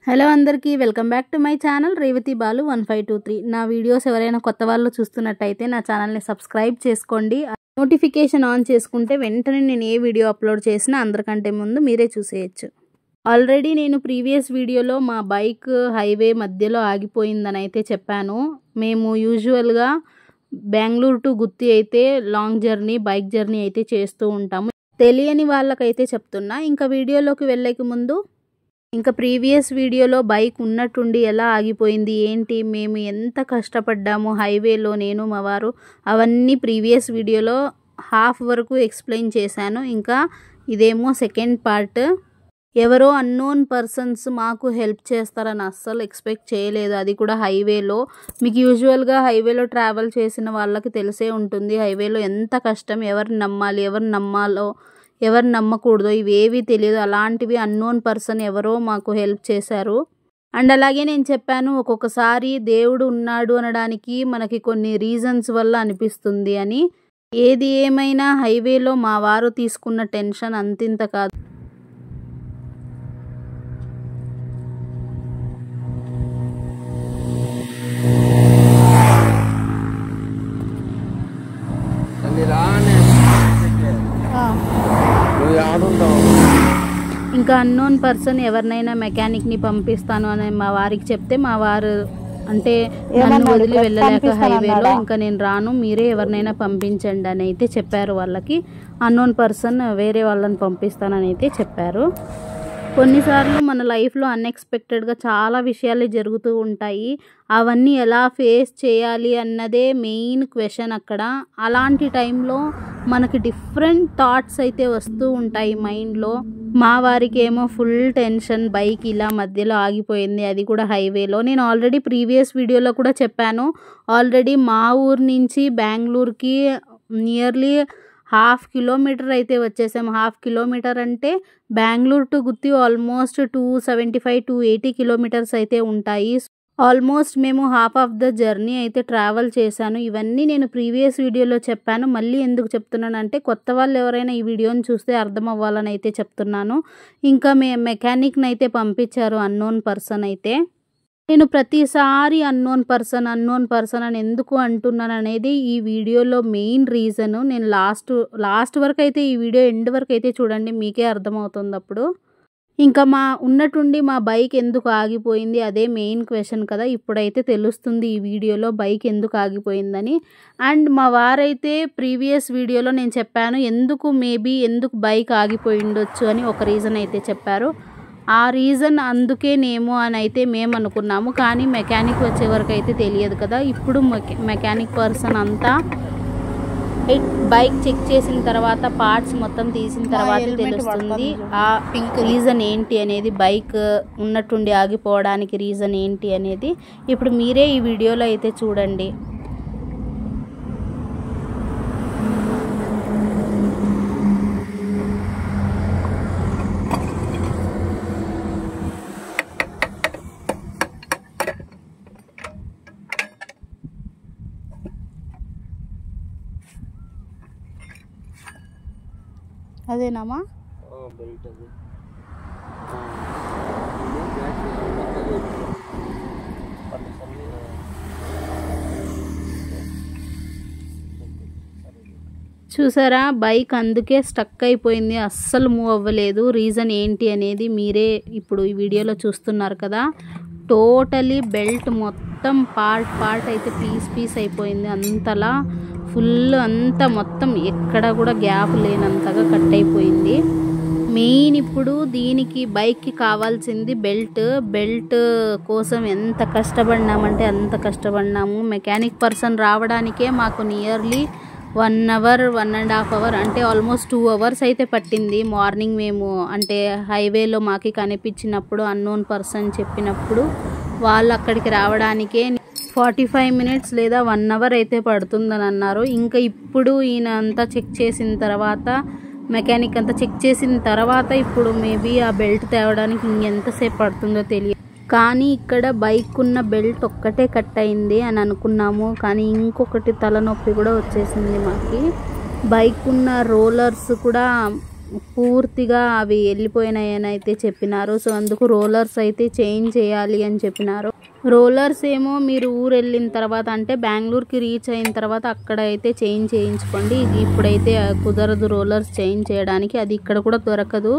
Hello అందరికీ welcome back to my channel Revathi Balu 1523. నా videos ఎవరైనా కొత్త వాళ్ళు చూస్తున్నట్టయితే నా ఛానల్ని సబ్స్క్రైబ్ చేసుకోండి. నోటిఫికేషన్ ఆన్ చేసుకుంటే వెంటనే నేను ఏ వీడియో అప్లోడ్ చేసినా అందరికంటే ముందు మీరే చూసేయచ్చు. ఆల్రెడీ నేను ప్రీవియస్ వీడియోలో మా బైక్ హైవే మధ్యలో ఆగిపోయిందని అయితే చెప్పాను. మేము యూజువల్గా బెంగళూరు టు గుత్తి అయితే లాంగ్ జర్నీ బైక్ జర్నీ అయితే చేస్తూ ఉంటాము. తెలియని వాళ్ళకైతే చెప్తున్నా. ఇంకా వీడియోలోకి వెళ్ళేకి ముందు ఇంకా ప్రీవియస్ వీడియోలో బైక్ ఉన్నట్టుండి ఎలా ఆగిపోయింది ఏంటి మేము ఎంత కష్టపడ్డాము హైవేలో నేను మా వారు అవన్నీ ప్రీవియస్ వీడియోలో హాఫ్ వరకు ఎక్స్ప్లెయిన్ చేశాను. ఇంకా ఇదేమో సెకండ్ పార్ట్. ఎవరో అన్నోన్ పర్సన్స్ మాకు హెల్ప్ చేస్తారని అస్సలు ఎక్స్పెక్ట్ చేయలేదు. అది కూడా హైవేలో. మీకు యూజువల్గా హైవేలో ట్రావెల్ చేసిన వాళ్ళకి తెలిసే ఉంటుంది హైవేలో ఎంత కష్టం, ఎవరిని నమ్మాలి ఎవరిని నమ్మాలో ఎవరు నమ్మకూడదో ఇవేవి తెలియదు. అలాంటివి అన్నోన్ పర్సన్ ఎవరో మాకు హెల్ప్ చేశారు. అండ్ అలాగే నేను చెప్పాను ఒక్కొక్కసారి దేవుడు ఉన్నాడు అనడానికి మనకి కొన్ని రీజన్స్ వల్ల అనిపిస్తుంది అని. ఏది ఏమైనా హైవేలో మా వారు తీసుకున్న టెన్షన్ అంతింత కాదు. ఇంకా అన్నోన్ పర్సన్ ఎవరినైనా మెకానిక్ని పంపిస్తాను అని మా వారికి చెప్తే మా వారు అంటే నన్ను వదిలి వెళ్ళలేక హైవేలో ఇంకా నేను రాను మీరే ఎవరినైనా పంపించండి అని అయితే చెప్పారు. వాళ్ళకి అన్నోన్ పర్సన్ వేరే వాళ్ళని పంపిస్తానని అయితే చెప్పారు. కొన్నిసార్లు మన లైఫ్లో అన్ఎక్స్పెక్టెడ్గా చాలా విషయాలు జరుగుతూ ఉంటాయి. అవన్నీ ఎలా ఫేస్ చేయాలి అన్నదే మెయిన్ క్వశ్చన్ అక్కడ. అలాంటి టైంలో మనకి డిఫరెంట్ థాట్స్ అయితే వస్తూ ఉంటాయి మైండ్లో. మా వారికి ఏమో ఫుల్ టెన్షన్, బైక్ ఇలా మధ్యలో ఆగిపోయింది, అది కూడా హైవేలో. నేను ఆల్రెడీ ప్రీవియస్ వీడియోలో కూడా చెప్పాను. ఆల్రెడీ మా ఊరు నుంచి బెంగళూరుకి నియర్లీ 1/2 కిలోమీటర్ అయితే వచ్చేసాము. 1/2 కిలోమీటర్ అంటే Bengaluru to Gooty almost 275-280 kilometres అయితే ఉంటాయి. ఆల్మోస్ట్ మేము హాఫ్ ఆఫ్ ద జర్నీ అయితే ట్రావెల్ చేశాను. ఇవన్నీ నేను ప్రీవియస్ వీడియోలో చెప్పాను. మళ్ళీ ఎందుకు చెప్తున్నానంటే కొత్త వాళ్ళు ఎవరైనా ఈ వీడియోని చూస్తే అర్థం అవ్వాలని అయితే చెప్తున్నాను. ఇంకా మెకానిక్ని అయితే పంపించారు అన్నోన్ పర్సన్ అయితే. నేను ప్రతిసారి అన్నోన్ పర్సన్ అని ఎందుకు అంటున్నాను అనేది ఈ వీడియోలో మెయిన్ రీజను. నేను లాస్ట్ వరకు అయితే ఈ వీడియో ఎండ్ వరకు అయితే చూడండి, మీకే అర్థమవుతుంది అప్పుడు. ఇంకా ఉన్నట్టుండి మా బైక్ ఎందుకు ఆగిపోయింది అదే మెయిన్ క్వశ్చన్ కదా. ఇప్పుడైతే తెలుస్తుంది ఈ వీడియోలో బైక్ ఎందుకు ఆగిపోయిందని. అండ్ మా వారైతే ప్రీవియస్ వీడియోలో నేను చెప్పాను ఎందుకు బైక్ ఆగిపోయి ఉండొచ్చు అని ఒక రీజన్ అయితే చెప్పారు. ఆ రీజన్ అందుకేనేమో అని అయితే మేము అనుకున్నాము. కానీ మెకానిక్ వచ్చే వరకు అయితే తెలియదు కదా. ఇప్పుడు మెకానిక్ పర్సన్ అంతా బైక్ చెక్ చేసిన తర్వాత పార్ట్స్ మొత్తం తీసిన తర్వాత తెలుస్తుంది ఆ రీజన్ ఏంటి అనేది, బైక్ ఉన్నట్టుండి ఆగిపోవడానికి రీజన్ ఏంటి అనేది. ఇప్పుడు మీరే ఈ వీడియోలో అయితే చూడండి. అదేనామా చూసారా, బైక్ అందుకే స్టక్ అయిపోయింది, అస్సలు మూవ్ అవ్వలేదు. రీజన్ ఏంటి అనేది మీరే ఇప్పుడు ఈ వీడియోలో చూస్తున్నారు కదా. టోటలీ బెల్ట్ మొత్తం పార్ట్ అయితే పీస్ అయిపోయింది. అంతలా ఫుల్ అంతా మొత్తం ఎక్కడ కూడా గ్యాప్ లేనంతగా కట్ అయిపోయింది. మెయిన్ ఇప్పుడు దీనికి బైక్కి కావాల్సింది బెల్ట్ కోసం ఎంత కష్టపడినామంటే అంత కష్టపడినాము. మెకానిక్ పర్సన్ రావడానికే మాకు నియర్లీ 1 అవర్ 1.5 అవర్ అంటే ఆల్మోస్ట్ 2 అవర్స్ అయితే పట్టింది. మార్నింగ్ మేము అంటే హైవేలో మాకి కనిపించినప్పుడు అన్నోన్ పర్సన్ చెప్పినప్పుడు వాళ్ళు అక్కడికి రావడానికే 45 మినిట్స్ లేదా 1 అవర్ అయితే పడుతుందని అన్నారు. ఇంకా ఇప్పుడు ఈయన అంతా చెక్ చేసిన తర్వాత మెకానిక్ అంతా చెక్ చేసిన తర్వాత ఇప్పుడు మేబీ ఆ బెల్ట్ తేవడానికి ఇంకెంతసేపు పడుతుందో తెలియదు. కానీ ఇక్కడ బైక్ ఉన్న బెల్ట్ ఒక్కటే కట్ అయింది అని అనుకున్నాము. కానీ ఇంకొకటి తలనొప్పి కూడా వచ్చేసింది మాకి. బైక్ ఉన్న రోలర్స్ కూడా పూర్తిగా అవి వెళ్ళిపోయినాయని అయితే చెప్పినారు. సో అందుకు రోలర్స్ అయితే చేంజ్ చేయాలి అని చెప్పినారు. రోలర్స్ ఏమో మీరు ఊరు వెళ్ళిన తర్వాత అంటే బెంగళూరుకి రీచ్ అయిన తర్వాత అక్కడ అయితే చేంజ్ చేయించుకోండి. ఇప్పుడైతే కుదరదు రోలర్స్ చేంజ్ చేయడానికి, అది ఇక్కడ కూడా దొరకదు,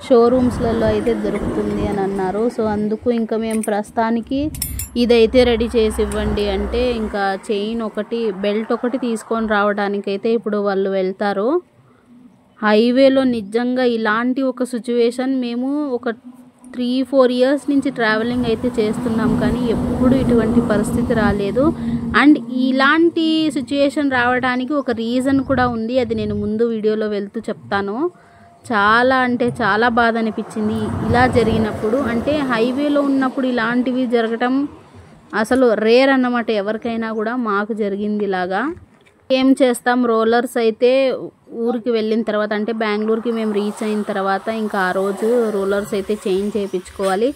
షోరూమ్స్లలో అయితే దొరుకుతుంది అని అన్నారు. సో అందుకు ఇంకా మేము ప్రస్తుతానికి ఇదైతే రెడీ చేసి ఇవ్వండి అంటే ఇంకా చైన్ ఒకటి, బెల్ట్ ఒకటి తీసుకొని రావడానికి అయితే ఇప్పుడు వాళ్ళు వెళ్తారు. హైవేలో నిజంగా ఇలాంటి ఒక సిచ్యువేషన్ మేము ఒక 3-4 ఇయర్స్ నుంచి ట్రావెలింగ్ అయితే చేస్తున్నాం, కానీ ఎప్పుడు ఇటువంటి పరిస్థితి రాలేదు. అండ్ ఇలాంటి సిచ్యువేషన్ రావడానికి ఒక రీజన్ కూడా ఉంది, అది నేను ముందు వీడియోలో వెళ్తూ చెప్తాను. చాలా అంటే చాలా బాధ అనిపించింది ఇలా జరిగినప్పుడు. అంటే హైవేలో ఉన్నప్పుడు ఇలాంటివి జరగటం అసలు రేర్ అన్నమాట ఎవరికైనా కూడా. మాకు జరిగింది ఇలాగా. ఏం చేస్తాం, రోలర్స్ అయితే ఊరికి వెళ్ళిన తర్వాత అంటే బెంగళూరుకి మేము రీచ్ అయిన తర్వాత ఇంకా ఆ రోజు రోలర్స్ అయితే చేంజ్ చేయించుకోవాలి.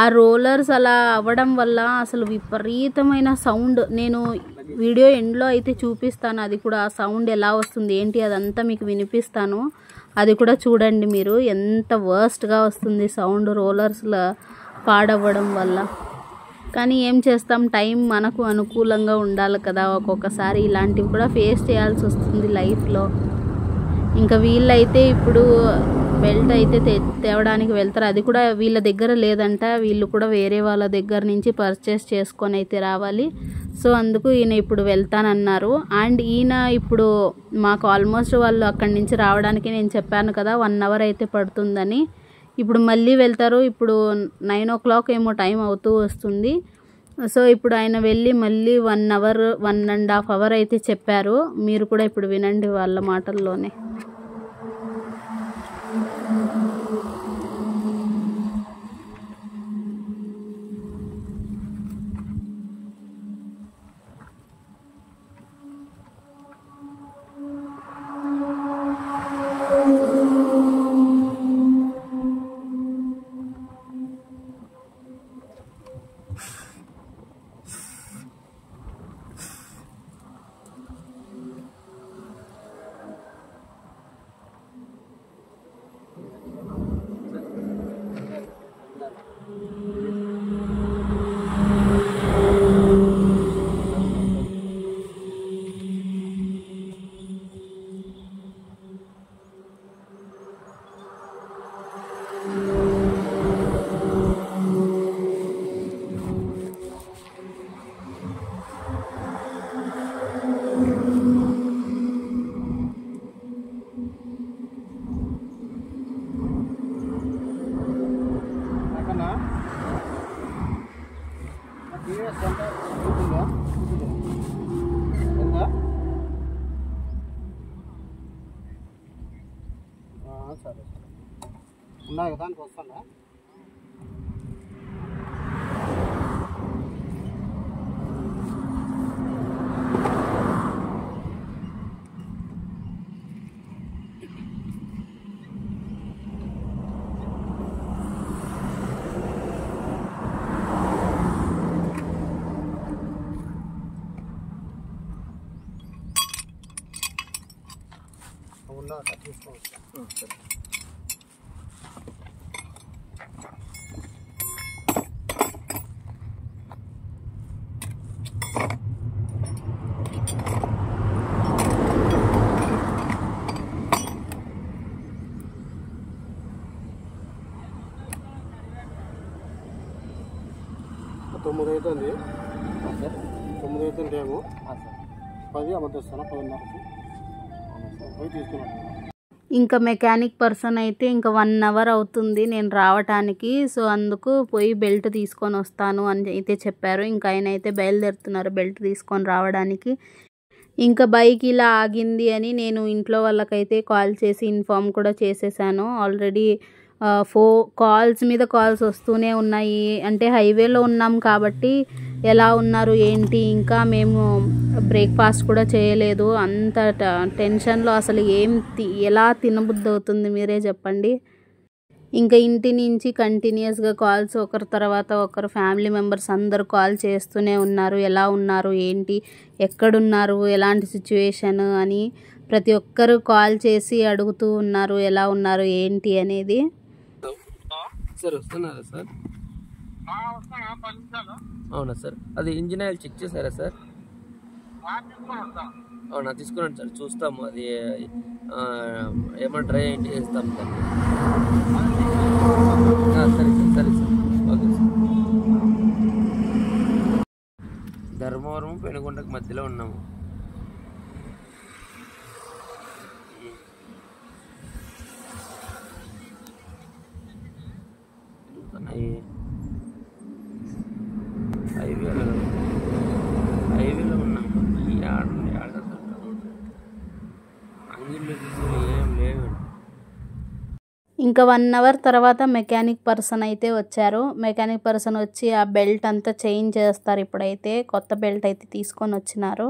ఆ రోలర్స్ అలా అవ్వడం వల్ల అసలు విపరీతమైన సౌండ్, నేను వీడియో ఎండ్లో అయితే చూపిస్తాను, అది కూడా ఆ సౌండ్ ఎలా వస్తుంది ఏంటి అదంతా మీకు వినిపిస్తాను, అది కూడా చూడండి మీరు. ఎంత వర్స్ట్గా వస్తుంది సౌండ్ రోలర్స్లో పాడవ్వడం వల్ల. కానీ ఏం చేస్తాం, టైం మనకు అనుకూలంగా ఉండాలి కదా, ఒక్కొక్కసారి ఇలాంటివి కూడా ఫేస్ చేయాల్సి వస్తుంది లైఫ్లో. ఇంకా వీళ్ళైతే ఇప్పుడు బెల్ట్ అయితే తేవడానికి వెళ్తారు, అది కూడా వీళ్ళ దగ్గర లేదంట, వీళ్ళు కూడా వేరే వాళ్ళ దగ్గర నుంచి పర్చేస్ చేసుకొని అయితే రావాలి. సో అందుకు ఈయన ఇప్పుడు వెళ్తానన్నారు. అండ్ ఈయన ఇప్పుడు మాకు ఆల్మోస్ట్ వాళ్ళు అక్కడి నుంచి రావడానికి నేను చెప్పాను కదా 1 అవర్ అయితే పడుతుందని, ఇప్పుడు మళ్ళీ వెళ్తారు. ఇప్పుడు 9 o'clock ఏమో టైం అవుతూ వస్తుంది. సో ఇప్పుడు ఆయన వెళ్ళి మళ్ళీ 1 అవర్ 1.5 అవర్ అయితే చెప్పారు. మీరు కూడా ఇప్పుడు వినండి వాళ్ళ మాటల్లోనే. సరే ఉన్నాయి కదా దానికి వస్తుందా? ఉన్నాక తీసుకోవచ్చు. సరే తొమ్మిది అవుతుంది ఏమో 10 అబద్ధిస్తాను 10:30కి పోయి తీసుకున్నాను. ఇంకా మెకానిక్ పర్సన్ అయితే ఇంకా 1 అవర్ అవుతుంది నేను రావటానికి. సో అందుకు పోయి బెల్ట్ తీసుకొని వస్తాను అని అయితే చెప్పారు. ఇంకా ఆయన అయితే బయలుదేరుతున్నారు బెల్ట్ తీసుకొని రావడానికి. ఇంకా బైక్ ఇలా ఆగింది అని నేను ఇంట్లో వాళ్ళకైతే కాల్ చేసి ఇన్ఫామ్ కూడా చేసేసాను. ఆల్రెడీ కాల్స్ మీద కాల్స్ వస్తూనే ఉన్నాయి. అంటే హైవేలో ఉన్నాం కాబట్టి ఎలా ఉన్నారు ఏంటి, ఇంకా మేము బ్రేక్ఫాస్ట్ కూడా చేయలేదు. అంత టెన్షన్లో అసలు ఎలా తినబుద్ధి అవుతుంది మీరే చెప్పండి. ఇంకా ఇంటి నుంచి కంటిన్యూస్గా కాల్స్ ఒకరి తర్వాత ఒకరు ఫ్యామిలీ మెంబర్స్ అందరూ కాల్ చేస్తూనే ఉన్నారు. ఎలా ఉన్నారు ఏంటి, ఎక్కడున్నారు, ఎలాంటి సిచ్యువేషన్ అని. ప్రతి ఒక్కరు కాల్ చేసి అడుగుతూ ఉన్నారు ఎలా ఉన్నారు ఏంటి అనేది. సార్ వస్తున్నారా సార్? అవునా సార్, అది ఇంజిన్ ఆయిల్ చెక్ చేశారా సార్? అవునా, తీసుకున్నాను సార్, చూస్తాము. అది ఏమన్నా డ్రై ఏంటి వేస్తాము సార్. సరే సార్, సరే సార్, ఓకే సార్. ధర్మవరం పెనుగొండకు మధ్యలో ఉన్నాము. హైవేలో ఉన్నాము. ఏం లేవు. ఇంకా 1 అవర్ తర్వాత మెకానిక్ పర్సన్ అయితే వచ్చారు. మెకానిక్ పర్సన్ వచ్చి ఆ బెల్ట్ అంతా చేంజ్ చేస్తారు. ఇప్పుడైతే కొత్త బెల్ట్ అయితే తీసుకొని వచ్చినారు.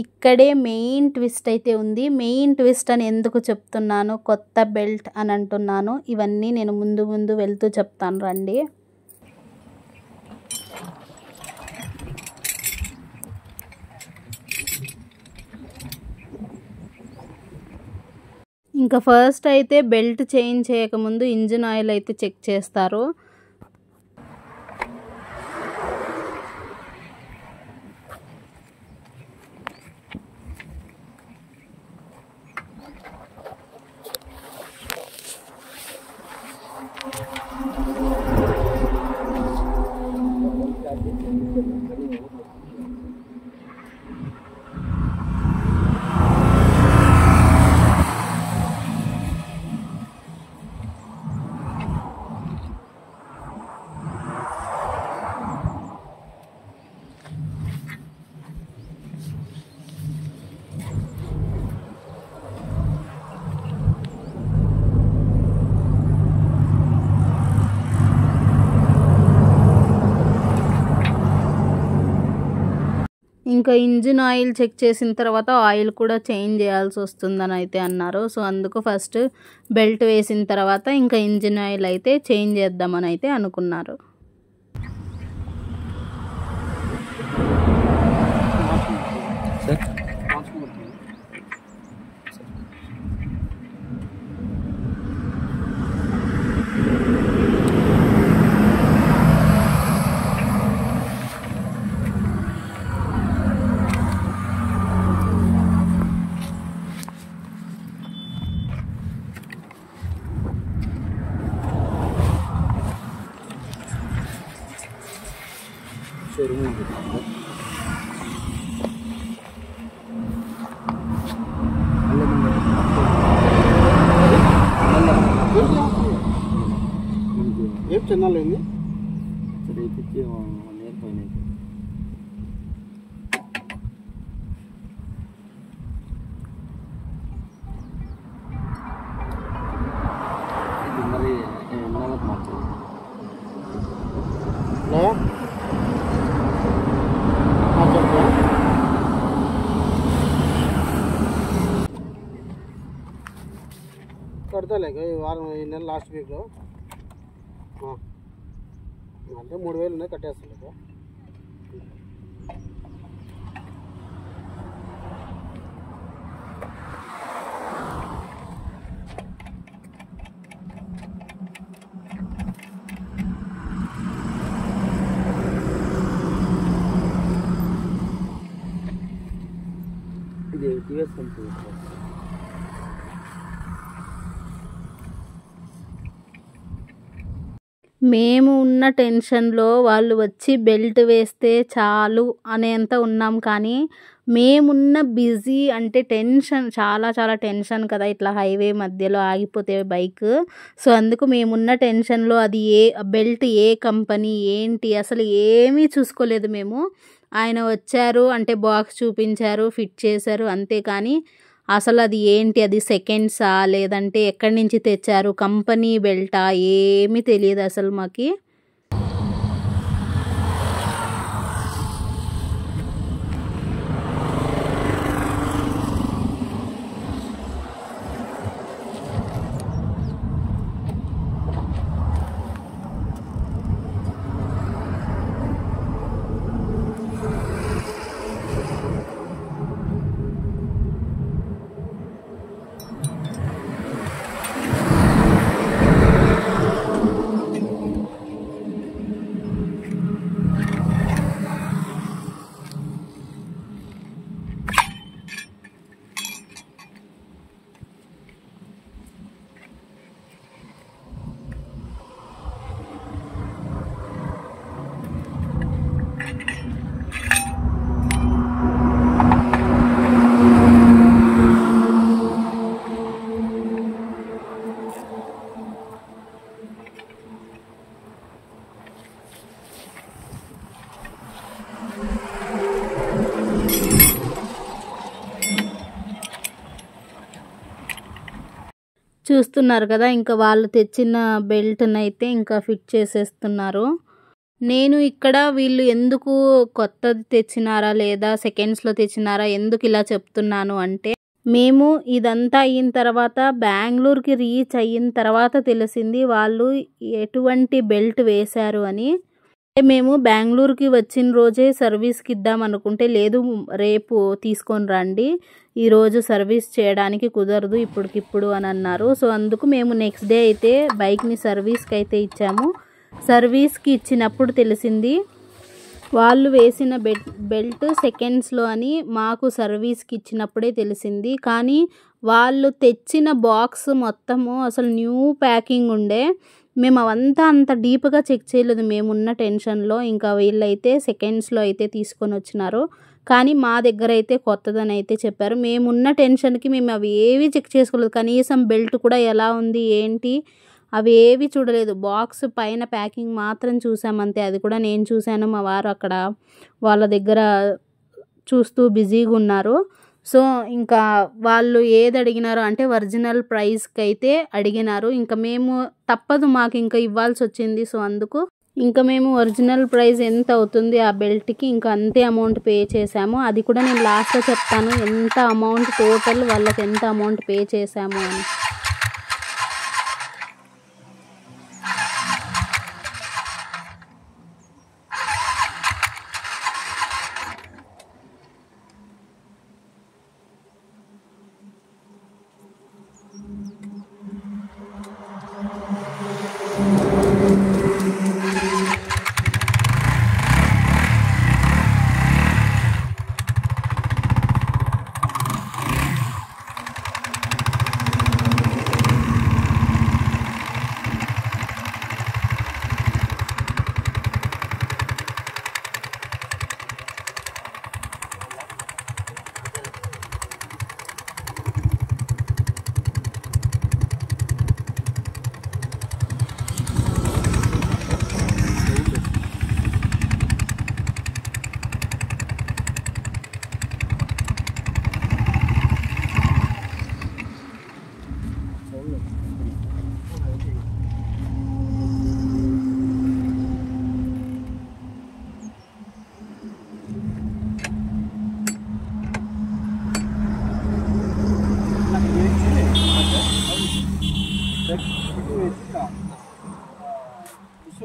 ఇక్కడే మెయిన్ ట్విస్ట్ అయితే ఉంది. మెయిన్ ట్విస్ట్ అని ఎందుకు చెప్తున్నాను, కొత్త బెల్ట్ అని అంటున్నాను, ఇవన్నీ నేను ముందు వెళ్తూ చెప్తాను రండి. ఇంకా ఫస్ట్ అయితే బెల్ట్ చేంజ్ చేయకముందు ఇంజిన్ ఆయిల్ అయితే చెక్ చేస్తారు. ఇంకా ఇంజిన్ ఆయిల్ చెక్ చేసిన తర్వాత ఆయిల్ కూడా చేంజ్ చేయాల్సి వస్తుందని అయితే అన్నారు. సో అందుకు ఫస్ట్ బెల్ట్ వేసిన తర్వాత ఇంకా ఇంజిన్ ఆయిల్ అయితే చేంజ్ చేద్దామని అయితే అనుకున్నారు. ఏం చిన్నలేంది రేపు 1 ఇయర్ పైన మరి ఎన్నాళ్ళకి మార్చాలి? కడతాలేక ఈ వారం, ఈ నెల లాస్ట్ వీక్లో అంటే 3000 ఉన్నాయి, కట్టేస్తాను. ఇది టీవీఎస్ కంపెనీ. మేము ఉన్న టెన్షన్లో వాళ్ళు వచ్చి బెల్ట్ వేస్తే చాలు అనేంత ఉన్నాం. కానీ మేమున్న బిజీ అంటే టెన్షన్, చాలా టెన్షన్ కదా, ఇట్లా హైవే మధ్యలో ఆగిపోతే బైక్. సో అందుకు మేమున్న టెన్షన్లో అది బెల్ట్ ఏ కంపెనీ ఏంటి అసలు ఏమీ చూసుకోలేదు మేము. ఆయన వచ్చారు అంటే బాక్స్ చూపించారు, ఫిట్ చేశారు అంతే. కానీ అసలు అది ఏంటి, అది సెకండ్సా లేదంటే ఎక్కడి నుంచి తెచ్చారు, కంపెనీ బెల్టా, ఏమీ తెలియదు అసలు మాకి. చూస్తున్నారు కదా, ఇంకా వాళ్ళు తెచ్చిన బెల్ట్ని అయితే ఇంకా ఫిట్ చేసేస్తున్నారు. నేను ఇక్కడ వీళ్ళు ఎందుకు కొత్తది తెచ్చినారా లేదా సెకండ్స్లో తెచ్చినారా ఎందుకు ఇలా చెప్తున్నాను అంటే, మేము ఇదంతా అయిన తర్వాత బెంగళూరుకి రీచ్ అయిన తర్వాత తెలిసింది వాళ్ళు ఎటువంటి బెల్ట్ వేశారు అని. మేము బెంగళూరుకి వచ్చిన రోజే సర్వీస్కి ఇద్దాం అనుకుంటే, లేదు రేపు తీసుకొని రండి, ఈరోజు సర్వీస్ చేయడానికి కుదరదు ఇప్పటికిప్పుడు అని అన్నారు. సో అందుకు మేము నెక్స్ట్ డే అయితే బైక్ని సర్వీస్కి అయితే ఇచ్చాము. సర్వీస్కి ఇచ్చినప్పుడు తెలిసింది వాళ్ళు వేసిన బెల్ట్ సెకండ్స్లో అని. మాకు సర్వీస్కి ఇచ్చినప్పుడే తెలిసింది. కానీ వాళ్ళు తెచ్చిన బాక్స్ మొత్తము అసలు న్యూ ప్యాకింగ్ ఉండే. మేము అవంతా అంత డీప్గా చెక్ చేయలేదు మేమున్న టెన్షన్లో. ఇంకా వీళ్ళైతే సెకండ్స్లో అయితే తీసుకొని వచ్చినారు. కానీ మా దగ్గర అయితే కొత్తదని అయితే చెప్పారు. మేమున్న టెన్షన్కి మేము అవి ఏవి చెక్ చేసుకోలేదు. కనీసం బెల్ట్ కూడా ఎలా ఉంది ఏంటి అవి ఏవి చూడలేదు. బాక్స్ పైన ప్యాకింగ్ మాత్రం చూసామంతే. అది కూడా నేను చూశాను, మా వారు అక్కడ వాళ్ళ దగ్గర చూస్తూ బిజీగా ఉన్నారు. సో ఇంకా వాళ్ళు ఏది అడిగినారో అంటే ఒరిజినల్ ప్రైస్కి అయితే అడిగినారు. ఇంకా మేము తప్పదు, మాకు ఇంకా ఇవ్వాల్సి వచ్చింది. సో అందుకు ఇంకా మేము ఒరిజినల్ ప్రైస్ ఎంత అవుతుంది ఆ బెల్ట్కి ఇంకా అంతే అమౌంట్ పే చేసాము. అది కూడా నేను లాస్ట్లో చెప్తాను ఎంత అమౌంట్ టోటల్ వాళ్ళకి ఎంత అమౌంట్ పే చేసాము అని.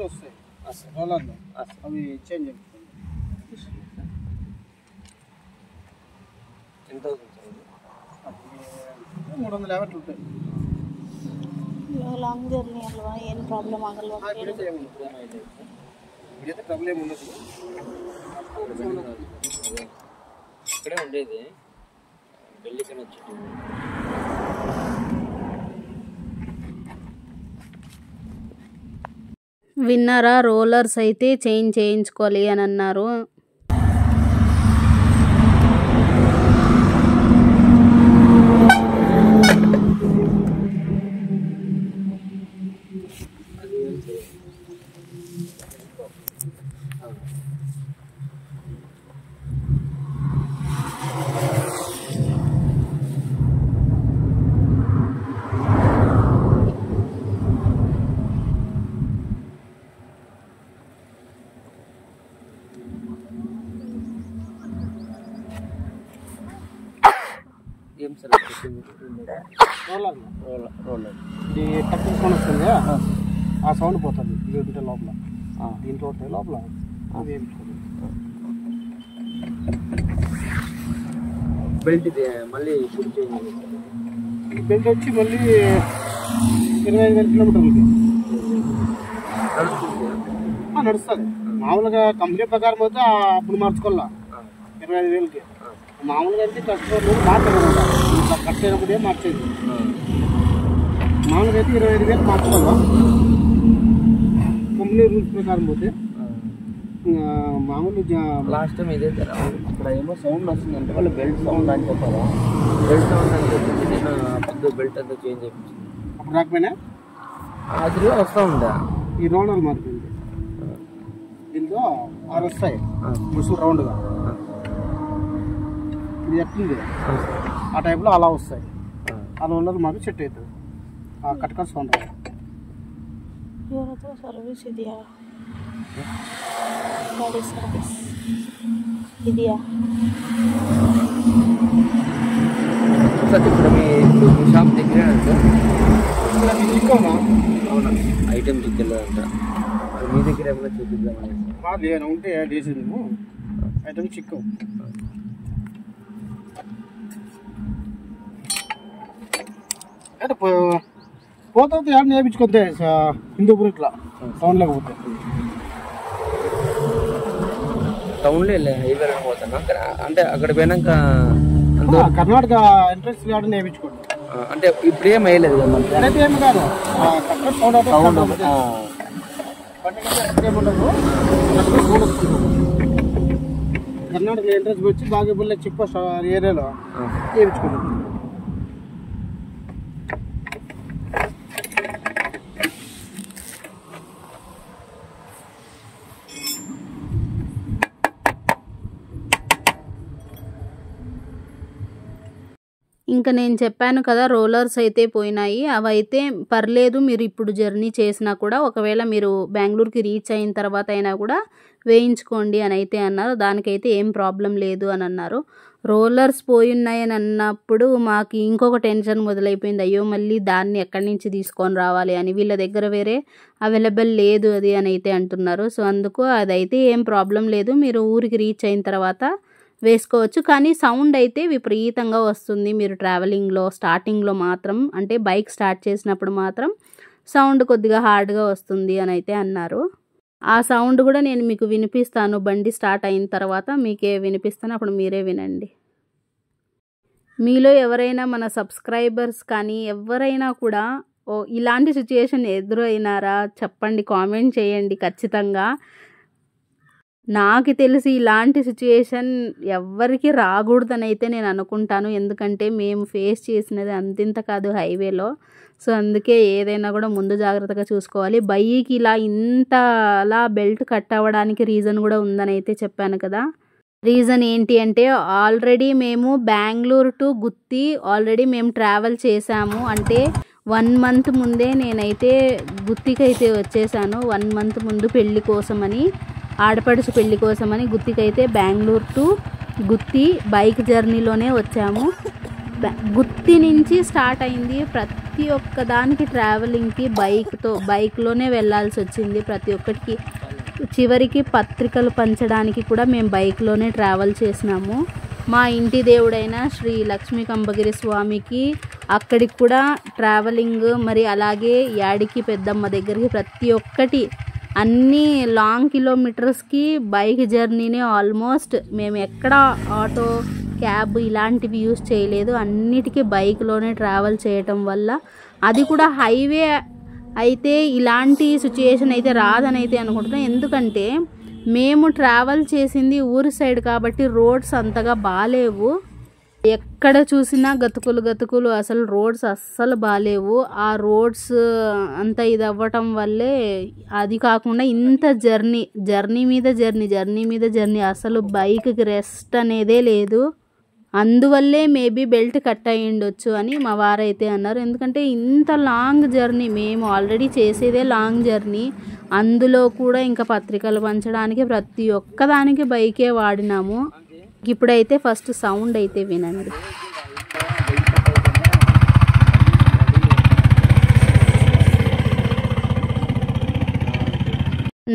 వస్తాయి రోలర్లో అవి చేంజ్ అయిపోతుంది. ఎంత అవుతుంది సార్? 350 ఉంటాయి. లాంగ్ జర్నీ అಲ್ವಾ, ಏನು ಪ್ರಾಬ್ಲಮ್ ಆಗಲ್ವಾ? ఇప్పుడైతే ట్రబుల్ ఏమి ఉండదు. ఇక్కడే ఉండేది ఢిల్లీకని వచ్చి విన్నారా, రోలర్స్ అయితే చేంజ్ చేయించుకోవాలి అని అన్నారు. ఏం సార్ రోలర్ ఇది టక్కిన సౌండ్ వస్తుంది, ఆ సౌండ్ పోతుంది దీంట్లో లోపల. దీంట్లో ఉంటాయి లోపల అది బెల్ట్ ఇది మళ్ళీ ఇప్పుడు చేంజ్ ఈ బెల్ట్ వచ్చి మళ్ళీ 25,000 కిలోమీటర్లకి నడుస్తుంది. మామూలుగా కంపెనీ ప్రకారం అయితే అప్పుడు మార్చుకోవాలా 25,000కి. మామూలుగా అయితే కస్టమర్లు మార్చగలరా, ఇట్లా కట్ అయినప్పుడే మార్చేది. మామూలుగా అయితే 25,000 మార్చుకోవాలా కంపెనీ రూల్స్ ప్రకారం పోతే. మామూలు లాస్ట్ టైం ఇదే సార్, ఇక్కడ ఏమో సౌండ్ వస్తుందంటే వాళ్ళు బెల్ట్ సౌండ్ అని చెప్పారు. బెల్ట్ సౌండ్ అని చెప్పేసి నేను పెద్ద బెల్ట్ అంతా చేంజ్ చేయించింది. అప్పుడు రాకపోయినా అది వస్తూ ఉందా ఈ రౌండర్ మారుతుంది. దీంట్లో 6 వస్తాయి ముసుగు రౌండ్గా. ఇది ఎట్లుంది ఆ టైప్లో అలా వస్తాయి. ఆ రౌండర్ మాకు సెట్ అవుతుంది. ಕಟ್ಕಟ್ ಸೌಂಡ್ ಇವ್ರ ಹತ್ರ ಸರ್ವಿಸ್ ಇದೆಯಾ? ಗಾಡಿ ಸರ್ವಿಸ್ ಇದೆಯಾ? సార్ ఇప్పుడు మీ షాప్ దగ్గరే సార్? చిక్కమా అవునా, ఐటెం చిక్కెళ్ళదంట. మీ దగ్గర ఏమైనా చూపిద్దామని లేదు ఉంటే చేసి నువ్వు ఐటమ్ చిక్కవు. అంటే పోతే యాడ్ నేర్పించుకుంటే హిందూపూర్ ఇట్లా టౌన్ లేకపోతే టౌన్లో వెళ్ళే హైవేలో పోతాను. అంటే అక్కడ పోయినాక కర్ణాటక ఎంట్రెన్స్ యాడ్ నేర్పించుకోండి. అంటే ఇప్పుడు ఏం వేయలేదు కదా మనకి. అయితే ఏమి కాదు కర్ణాటక ఎంట్రెన్స్ వచ్చి బాగేపల్లి చిప్ప ఏరియాలో నేర్పించుకోండి. ఇంకా నేను చెప్పాను కదా రోలర్స్ అయితే పోయినాయి, అవైతే పర్లేదు, మీరు ఇప్పుడు జర్నీ చేసినా కూడా ఒకవేళ మీరు బెంగళూరుకి రీచ్ అయిన తర్వాత అయినా కూడా వేయించుకోండి అని అయితే అన్నారు. దానికైతే ఏం ప్రాబ్లం లేదు అని అన్నారు. రోలర్స్ పోయి ఉన్నాయని అన్నప్పుడు మాకు ఇంకొక టెన్షన్ మొదలైపోయింది. అయ్యో మళ్ళీ దాన్ని ఎక్కడి నుంచి తీసుకొని రావాలి అని, వీళ్ళ దగ్గర వేరే అవైలబుల్ లేదు అది అని అయితే అంటున్నారు. సో అందుకు అదైతే ఏం ప్రాబ్లం లేదు, మీరు ఊరికి రీచ్ అయిన తర్వాత వేసుకోవచ్చు. కానీ సౌండ్ అయితే విపరీతంగా వస్తుంది మీరు ట్రావెలింగ్లో స్టార్టింగ్లో మాత్రం, అంటే బైక్ స్టార్ట్ చేసినప్పుడు మాత్రం సౌండ్ కొద్దిగా హార్డ్గా వస్తుంది అని అయితే అన్నారు. ఆ సౌండ్ కూడా నేను మీకు వినిపిస్తాను, బండి స్టార్ట్ అయిన తర్వాత మీకే వినిపిస్తాను, అప్పుడు మీరే వినండి. మీలో ఎవరైనా మన సబ్స్క్రైబర్స్ కానీ ఎవరైనా కూడా ఇలాంటి సిచ్యుయేషన్ ఎదురైనారా చెప్పండి, కామెంట్ చేయండి ఖచ్చితంగా. నాకు తెలిసి ఇలాంటి సిచ్యుయేషన్ ఎవ్వరికి రాకూడదని అయితే నేను అనుకుంటాను. ఎందుకంటే మేము ఫేస్ చేసినది అంతింత కాదు హైవేలో. సో అందుకే ఏదైనా కూడా ముందు జాగ్రత్తగా చూసుకోవాలి. బైక్ ఇలా ఇంతలా బెల్ట్ కట్ అవ్వడానికి రీజన్ కూడా ఉందని అయితే చెప్పాను కదా. రీజన్ ఏంటి అంటే ఆల్రెడీ మేము బెంగళూరు టు గుత్తి ఆల్రెడీ మేము ట్రావెల్ చేసాము. అంటే 1 మంత్ ముందే నేనైతే గుత్తికి అయితే వచ్చేసాను. 1 మంత్ ముందు పెళ్లి కోసమని, ఆడపడుచు పెళ్లి కోసమని గుత్తికైతే బెంగళూరు టు గుత్తి బైక్ జర్నీలోనే వచ్చాము. గుత్తి నుంచి స్టార్ట్ అయింది. ప్రతి ఒక్క దానికి ట్రావెలింగ్కి బైక్లోనే వెళ్ళాల్సి వచ్చింది. ప్రతి ఒక్కటికి చివరికి పత్రికలు పంచడానికి కూడా మేము బైక్లోనే ట్రావెల్ చేసినాము. మా ఇంటి దేవుడైన శ్రీ లక్ష్మీ కంబగిరి స్వామికి అక్కడికి కూడా ట్రావెలింగ్, మరి అలాగే యాడికి పెద్దమ్మ దగ్గరికి ప్రతి ఒక్కటి అన్ని లాంగ్ కిలోమీటర్స్కి బైక్ జర్నీనే ఆల్మోస్ట్. మేము ఎక్కడ ఆటో క్యాబ్ ఇలాంటివి యూజ్ చేయలేదు, అన్నిటికీ బైక్లోనే ట్రావెల్ చేయటం వల్ల, అది కూడా హైవే అయితే ఇలాంటి సిచ్యుయేషన్ అయితే రాదని అయితే అనుకుంటున్నాం. ఎందుకంటే మేము ట్రావెల్ చేసింది ఊరి సైడ్ కాబట్టి రోడ్స్ అంతగా బాగాలేవు. ఎక్కడ చూసినా గతుకులు, అసలు రోడ్స్ అస్సలు బాగాలేవు. ఆ రోడ్స్ అంత ఇది అవ్వటం వల్లే, అది కాకుండా ఇంత జర్నీ మీద జర్నీ అసలు బైక్కి రెస్ట్ అనేదే లేదు. అందువల్లే మేబీ బెల్ట్ కట్ అయ్యి ఉండొచ్చు అని మా వారైతే అన్నారు. ఎందుకంటే ఇంత లాంగ్ జర్నీ, మేము ఆల్రెడీ చేసేదే లాంగ్ జర్నీ, అందులో కూడా ఇంకా పత్రికలు పంచడానికి ప్రతి ఒక్కదానికి బైకే వాడినాము. ఇప్పుడైతే ఫస్ట్ సౌండ్ అయితే వినండి.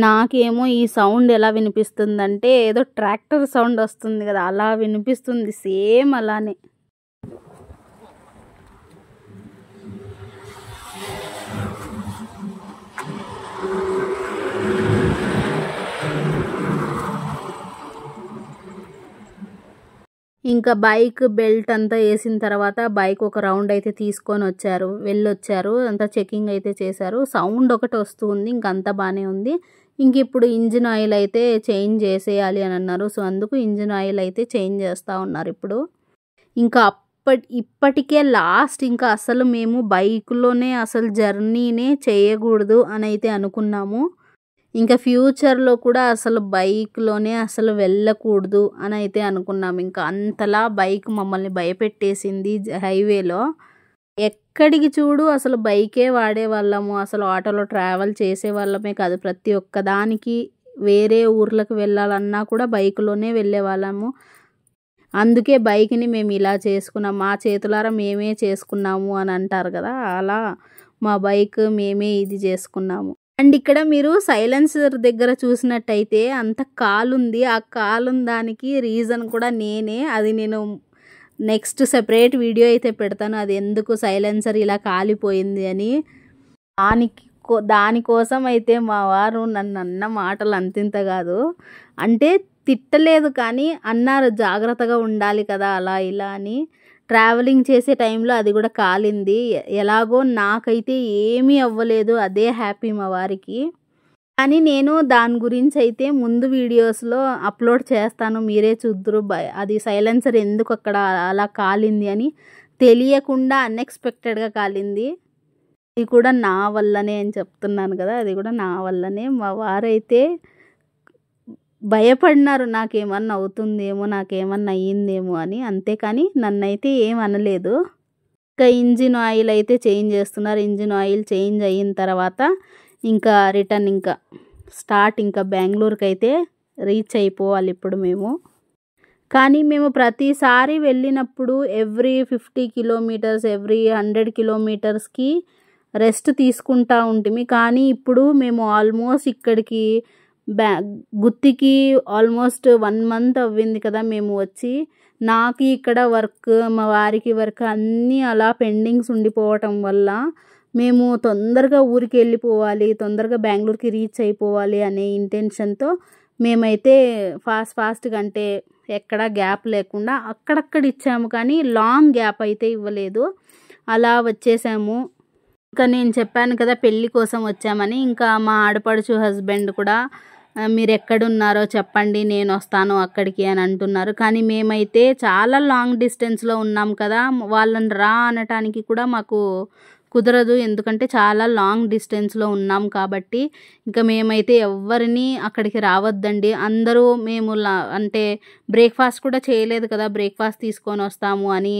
నాకేమో ఈ సౌండ్ ఎలా వినిపిస్తుందంటే ఏదో ట్రాక్టర్ సౌండ్ వస్తుంది కదా అలా వినిపిస్తుంది, సేమ్ అలానే. ఇంకా బైక్ బెల్ట్ అంతా వేసిన తర్వాత బైక్ ఒక రౌండ్ అయితే తీసుకొని వెళ్ళొచ్చారు. అంతా చెకింగ్ అయితే చేశారు. సౌండ్ ఒకటి వస్తుంది, ఇంకంతా బాగానే ఉంది. ఇంక ఇప్పుడు ఇంజిన్ ఆయిల్ అయితే చేంజ్ చేసేయాలి అని అన్నారు. సో అందుకు ఇంజిన్ ఆయిల్ అయితే చేంజ్ చేస్తూ ఉన్నారు ఇప్పుడు. ఇంకా ఇప్పటికే లాస్ట్, ఇంకా అసలు మేము బైక్లోనే అసలు జర్నీనే చేయకూడదు అని అయితే అనుకున్నాము. ఇంకా ఫ్యూచర్లో కూడా అసలు బైక్లోనే అసలు వెళ్ళకూడదు అని అయితే అనుకున్నాము. ఇంకా అంతలా బైక్ మమ్మల్ని భయపెట్టేసింది హైవేలో. ఎక్కడికి చూడు అసలు బైకే వాడేవాళ్ళము. అసలు ఆటోలో ట్రావెల్ చేసేవాళ్ళమే కాదు. ప్రతి ఒక్క దానికి వేరే ఊర్లకు వెళ్ళాలన్నా కూడా బైక్‌లోనే వెళ్ళేవాళ్ళము. అందుకే బైక్‌ని మేము ఇలా చేసుకున్నాం. మా చేతులారా మేమే చేసుకున్నాము అని అంటారు కదా! అలా మా బైక్ మేమే ఇది చేసుకున్నాము. అండ్ ఇక్కడ మీరు సైలెన్సర్ దగ్గర చూసినట్టయితే అంత కాలుంది. ఆ కాలున్న దానికి రీజన్ కూడా నేనే. అది నేను నెక్స్ట్ సెపరేట్ వీడియో అయితే పెడతాను. అది ఎందుకు సైలెన్సర్ ఇలా కాలిపోయింది అని. దానికోసం అయితే మా వారు నన్ను అన్న మాటలు అంతింత కాదు. అంటే తిట్టలేదు కానీ అన్నారు, జాగ్రత్తగా ఉండాలి కదా అలా ఇలా అని. ట్రావెలింగ్ చేసే టైంలో అది కూడా కాలింది. ఎలాగో నాకైతే ఏమీ అవ్వలేదు. అదే హ్యాపీ మా వారికి. కానీ నేను దాని గురించి అయితే ముందు వీడియోస్లో అప్లోడ్ చేస్తాను, మీరే చూద్దురు. అది సైలెన్సర్ ఎందుకు అక్కడ అలా కాలింది అని. తెలియకుండా అన్ఎక్స్పెక్టెడ్గా కాలింది. అది కూడా నా వల్లనే అని చెప్తున్నాను కదా, అది కూడా నా వల్లనే. మా వారైతే భయపడినారు, నాకేమన్నా అవుతుందేమో, నాకేమన్నా అయ్యిందేమో అని. అంతేకాని నన్నైతే ఏం అనలేదు. ఇంకా ఇంజిన్ ఆయిల్ అయితే చేంజ్ చేస్తున్నారు. ఇంజిన్ ఆయిల్ చేంజ్ అయిన తర్వాత ఇంకా రిటర్న్ ఇంకా బెంగళూరుకి అయితే రీచ్ అయిపోవాలి ఇప్పుడు మేము. కానీ మేము ప్రతిసారి వెళ్ళినప్పుడు ఎవ్రీ 50 కిలోమీటర్స్, ఎవ్రీ 100 కిలోమీటర్స్కి రెస్ట్ తీసుకుంటా ఉంటుంది. కానీ ఇప్పుడు మేము ఆల్మోస్ట్ ఇక్కడికి గుత్తికి ఆల్మోస్ట్ 1 మంత్ అవ్వింది కదా మేము వచ్చి. నాకు ఇక్కడ వర్క్, మా వారికి వర్క్ అన్నీ అలా పెండింగ్స్ ఉండిపోవటం వల్ల మేము తొందరగా ఊరికి వెళ్ళిపోవాలి, తొందరగా బెంగళూరుకి రీచ్ అయిపోవాలి అనే ఇంటెన్షన్తో మేమైతే ఫాస్ట్గా, అంటే ఎక్కడ గ్యాప్ లేకుండా అక్కడక్కడ ఇచ్చాము. కానీ లాంగ్ గ్యాప్ అయితే ఇవ్వలేదు. అలా వచ్చేసాము. ఇంకా నేను చెప్పాను కదా పెళ్ళి కోసం వచ్చామని. ఇంకా మా ఆడపడుచు హస్బెండ్ కూడా మీరు ఎక్కడున్నారో చెప్పండి, నేను వస్తాను అక్కడికి అని అంటున్నారు. కానీ మేమైతే చాలా లాంగ్ డిస్టెన్స్లో ఉన్నాం కదా, వాళ్ళని రా అనటానికి కూడా మాకు కుదరదు. ఎందుకంటే చాలా లాంగ్ డిస్టెన్స్లో ఉన్నాం కాబట్టి. ఇంకా మేమైతే ఎవరిని అక్కడికి రావద్దండి, అందరూ మేము అంటే బ్రేక్ఫాస్ట్ కూడా చేయలేదు కదా, బ్రేక్ఫాస్ట్ తీసుకొని వస్తాము అని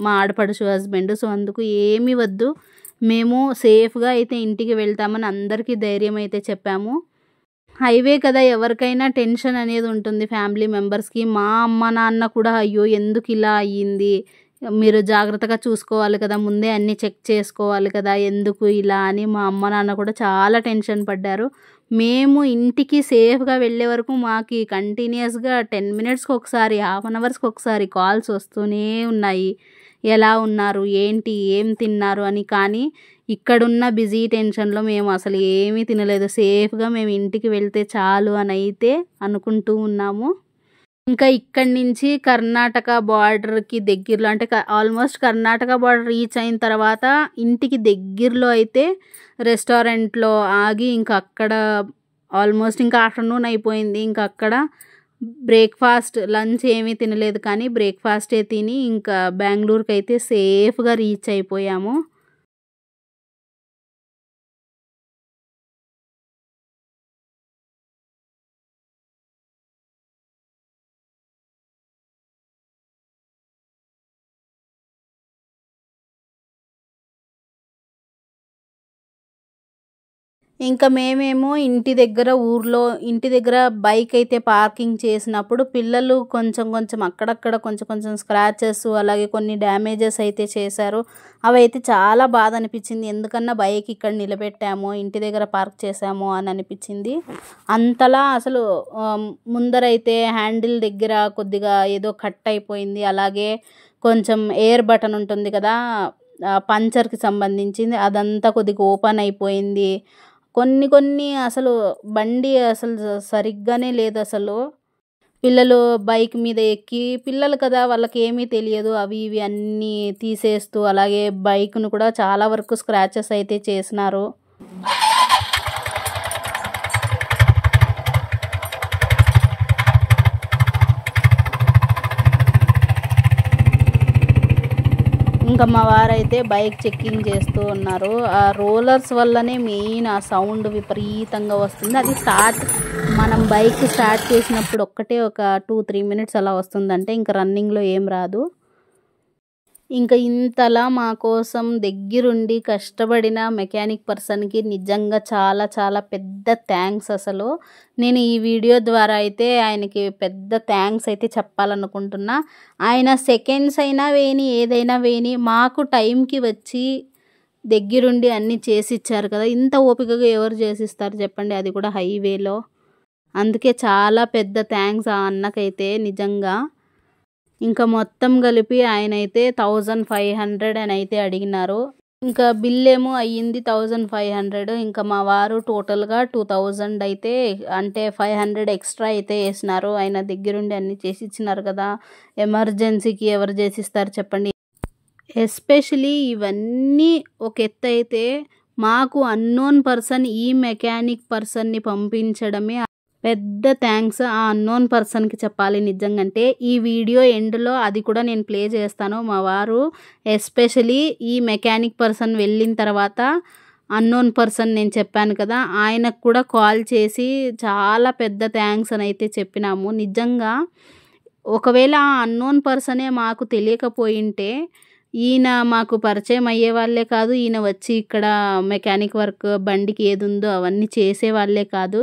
మా ఆడపడుచు హస్బెండ్. సో అందుకు ఏమీ వద్దు, మేము సేఫ్గా అయితే ఇంటికి వెళ్తామని అందరికీ ధైర్యం అయితే చెప్పాము. హైవే కదా, ఎవరికైనా టెన్షన్ అనేది ఉంటుంది ఫ్యామిలీ మెంబర్స్కి. మా అమ్మ నాన్న కూడా అయ్యో ఎందుకు ఇలా అయ్యింది, మీరు జాగ్రత్తగా చూసుకోవాలి కదా, ముందే అన్నీ చెక్ చేసుకోవాలి కదా, ఎందుకు ఇలా అని మా అమ్మ నాన్న కూడా చాలా టెన్షన్ పడ్డారు. మేము ఇంటికి సేఫ్గా వెళ్ళే వరకు మాకు కంటిన్యూస్గా 10 మినిట్స్కి ఒకసారి, హాఫ్ అన్ అవర్స్కి ఒకసారి కాల్స్ వస్తూనే ఉన్నాయి, ఎలా ఉన్నారు, ఏంటి, ఏం తిన్నారు అని. కానీ ఇక్కడున్న బిజీ టెన్షన్లో మేము అసలు ఏమీ తినలేదు. సేఫ్గా మేము ఇంటికి వెళ్తే చాలు అని అయితే అనుకుంటూ ఉన్నాము. ఇంకా ఇక్కడి నుంచి కర్ణాటక బార్డర్కి దగ్గరలో, అంటే ఆల్మోస్ట్ కర్ణాటక బార్డర్ రీచ్ అయిన తర్వాత ఇంటికి దగ్గరలో అయితే రెస్టారెంట్లో ఆగి ఇంకా అక్కడ ఆల్మోస్ట్ ఇంకా ఆఫ్టర్నూన్ అయిపోయింది. ఇంకా అక్కడ బ్రేక్ఫాస్ట్, లంచ్ ఏమీ తినలేదు కానీ బ్రేక్ఫాస్టే తిని ఇంకా బెంగళూరుకి అయితే సేఫ్గా రీచ్ అయిపోయాము. ఇంకా మేమేమో ఇంటి దగ్గర బైక్ అయితే పార్కింగ్ చేసినప్పుడు పిల్లలు కొంచెం అక్కడక్కడ కొంచెం స్క్రాచెస్, అలాగే కొన్ని డ్యామేజెస్ అయితే చేశారు. అవి అయితే చాలా బాధ అనిపించింది. ఎందుకన్నా బైక్ ఇక్కడ నిలబెట్టామో, ఇంటి దగ్గర పార్క్ చేసామో అని అనిపించింది. అంతలా అసలు ముందరైతే హ్యాండిల్ దగ్గర కొద్దిగా ఏదో కట్ అయిపోయింది. అలాగే కొంచెం ఎయిర్ బటన్ ఉంటుంది కదా పంచర్కి సంబంధించింది, అదంతా కొద్దిగా ఓపెన్ అయిపోయింది. కొన్ని అసలు బండి అసలు సరిగ్గానే లేదు. అసలు పిల్లలు బైక్ మీద ఎక్కి, పిల్లలు కదా వాళ్ళకి ఏమీ తెలియదు, అవి ఇవి అన్నీ తీసేస్తూ, అలాగే బైక్ను కూడా చాలా వరకు స్క్రాచెస్ అయితే చేసినారు. ఇంకా మా వారైతే బైక్ చెక్కింగ్ చేస్తూ ఉన్నారు. ఆ రోలర్స్ వల్లనే మెయిన్ ఆ సౌండ్ విపరీతంగా వస్తుంది. అది మనం బైక్ స్టార్ట్ చేసినప్పుడు ఒక్కటే ఒక 2-3 మినిట్స్ అలా వస్తుందంటే ఇంకా రన్నింగ్లో ఏం రాదు. ఇంకా ఇంతలా మా కోసం దగ్గరుండి కష్టపడిన మెకానిక్ పర్సన్కి నిజంగా చాలా చాలా పెద్ద థ్యాంక్స్. అసలు నేను ఈ వీడియో ద్వారా అయితే ఆయనకి పెద్ద థ్యాంక్స్ అయితే చెప్పాలనుకుంటున్నా. ఆయన సెకండ్స్ అయినా వేయని ఏదైనా వేయని మాకు టైంకి వచ్చి దగ్గరుండి అన్నీ చేసిచ్చారు కదా. ఇంత ఓపికగా ఎవరు చేసిస్తారు చెప్పండి, అది కూడా హైవేలో. అందుకే చాలా పెద్ద థ్యాంక్స్ ఆ అన్నకైతే నిజంగా. ఇంకా మొత్తం కలిపి ఆయన అయితే 1500 అని అయితే అడిగినారు. ఇంకా బిల్ ఏమో అయ్యింది 1500. ఇంకా మా వారు టోటల్గా 2000 అయితే, అంటే 500 ఎక్స్ట్రా అయితే వేసినారు. ఆయన దగ్గరుండి అన్నీ చేసి ఇచ్చినారు కదా. ఎమర్జెన్సీకి ఎవరు చేసిస్తారు చెప్పండి. ఎస్పెషలీ ఇవన్నీ ఒక ఎత్తు అయితే, మాకు అన్నోన్ పర్సన్ ఈ మెకానిక్ పర్సన్ని పంపించడమే పెద్ద థ్యాంక్స్. ఆ అన్నోన్ పర్సన్కి చెప్పాలి నిజంగా. అంటే ఈ వీడియో ఎండ్లో అది కూడా నేను ప్లే చేస్తాను. మా వారు ఎస్పెషలీ ఈ మెకానిక్ పర్సన్ వెళ్ళిన తర్వాత అన్నోన్ పర్సన్ నేను చెప్పాను కదా, ఆయనకు కూడా కాల్ చేసి చాలా పెద్ద థ్యాంక్స్ అని అయితే చెప్పినాము. నిజంగా ఒకవేళ ఆ అన్నోన్ పర్సనే మాకు తెలియకపోయింటే ఈయన మాకు పరిచయం అయ్యే వాళ్ళే కాదు. ఈయన వచ్చి ఇక్కడ మెకానిక్ వర్క్ బండికి ఏది ఉందో అవన్నీ చేసే వాళ్ళే కాదు.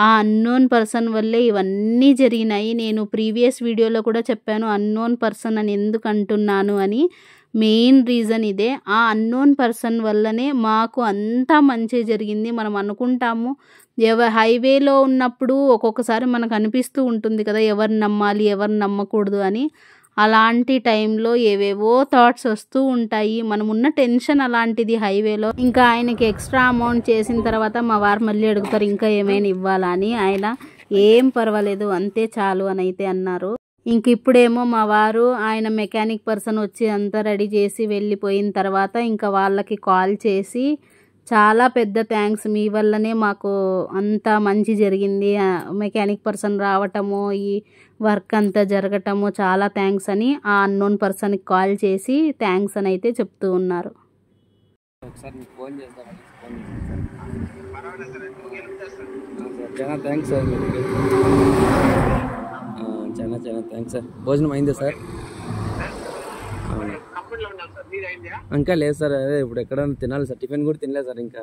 ఆ అన్నోన్ పర్సన్ వల్లే ఇవన్నీ జరిగినాయి. నేను ప్రీవియస్ వీడియోలో కూడా చెప్పాను అన్నోన్ పర్సన్ అని ఎందుకు అంటున్నాను అని. మెయిన్ రీజన్ ఇదే. ఆ అన్నోన్ పర్సన్ వల్లనే మాకు అంతా మంచి జరిగింది. మనం అనుకుంటాము హైవేలో ఉన్నప్పుడు ఒక్కొక్కసారి మనకు అనిపిస్తూ ఉంటుంది కదా, ఎవరిని నమ్మాలి ఎవరిని నమ్మకూడదు అని. అలాంటి టైంలో ఏవేవో థాట్స్ వస్తూ ఉంటాయి. మనం ఉన్న టెన్షన్ అలాంటిది హైవేలో. ఇంకా ఆయనకి ఎక్స్ట్రా అమౌంట్ చేసిన తర్వాత మా వారు మళ్ళీ అడుగుతారు ఇంకా ఏమైనా ఇవ్వాలా అని. ఆయన ఏం పర్వాలేదు అంతే చాలు అని అయితే అన్నారు. ఇంక ఇప్పుడేమో మా వారు ఆయన మెకానిక్ పర్సన్ వచ్చి అంతా రెడీ చేసి వెళ్ళిపోయిన తర్వాత ఇంకా వాళ్ళకి కాల్ చేసి చాలా పెద్ద థ్యాంక్స్, మీ వల్లనే మాకు అంత మంచి జరిగింది, మెకానిక్ పర్సన్ రావటము ఈ వర్క్ అంతా జరగటము చాలా థ్యాంక్స్ అని ఆ అన్నోన్ పర్సన్కి కాల్ చేసి థ్యాంక్స్ అని అయితే చెప్తూ ఉన్నారు. ఒకసారి మీకు ఫోన్ చేస్తాను. చాలా థ్యాంక్స్ సార్. చాలా చాలా థ్యాంక్స్ సార్. భోజనం అయిందా సార్? ఇంకా లేదు సార్, అదే ఇప్పుడు ఎక్కడైనా తినాలి సార్. టిఫిన్ కూడా తినలేదు సార్ ఇంకా.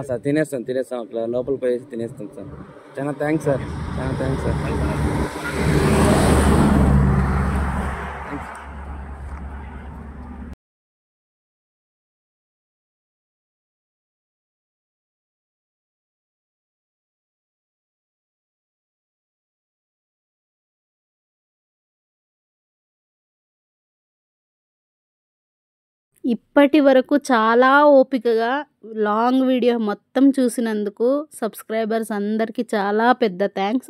సార్ తినేస్తాం అట్లా లోపల పోయేసి తినేస్తాం సార్. చాలా థ్యాంక్స్ సార్. చాలా థ్యాంక్స్ సార్. ఇప్పటి వరకు చాలా ఓపికగా లాంగ్ వీడియో మొత్తం చూసినందుకు సబ్స్క్రైబర్స్ అందరికీ చాలా పెద్ద థ్యాంక్స్.